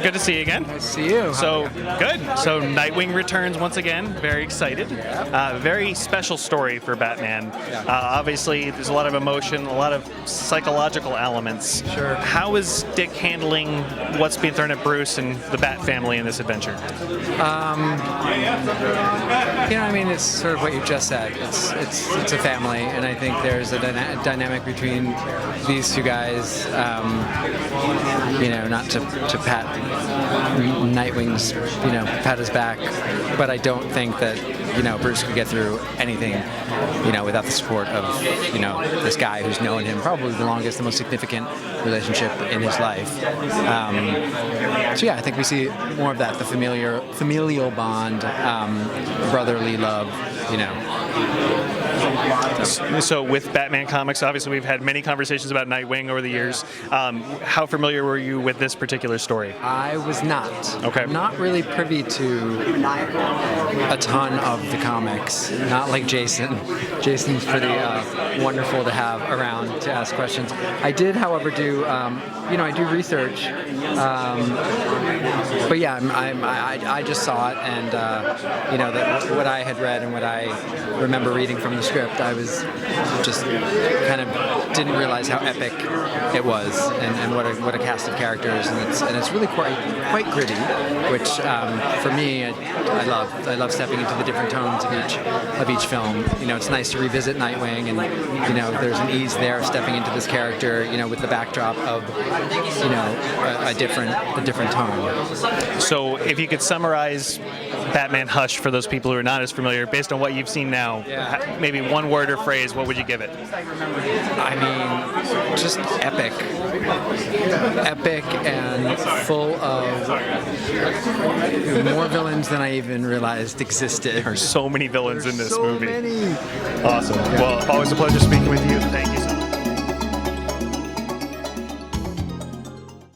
good to see you again. Nice to see you. So, good. So, Nightwing returns once again. Very excited. Very special story for Batman. Obviously, there's a lot of emotion, a lot of psychological elements. Sure. How is Dick handling what's being thrown at Bruce and the Bat family in this adventure? I mean, it's sort of what you just said. It's a family, and I think there's a dynamic between these two guys. Not to pat Nightwing's, pat his back, but I don't think that Bruce could get through anything, without the support of this guy who's known him probably the longest, the most significant relationship in his life. So yeah, I think we see more of that, the familial bond, brotherly love, So with Batman comics, obviously we've had many conversations about Nightwing over the years. How familiar were you with this particular story? I was not. Okay. Not really privy to a ton of the comics. Not like Jason. Jason's pretty wonderful to have around to ask questions. I did, however, do I do research. But yeah, I just saw it, and what I had read and what I remember reading from the script, I was just kind of didn't realize how epic it was, and what a cast of characters, and it's really quite gritty, which for me I love. I love stepping into the different tones of each film. It's nice to revisit Nightwing, and there's an ease there of stepping into this character, with the backdrop of a different tone. So if you could summarize Batman Hush for those people who are not as familiar, based on what you've seen now, maybe one word or phrase, what would you give it? I mean, just epic and full of more villains than I even realized existed. There are so many villains in this movie. So many. Awesome. Well, always a pleasure speaking with you. Thank you.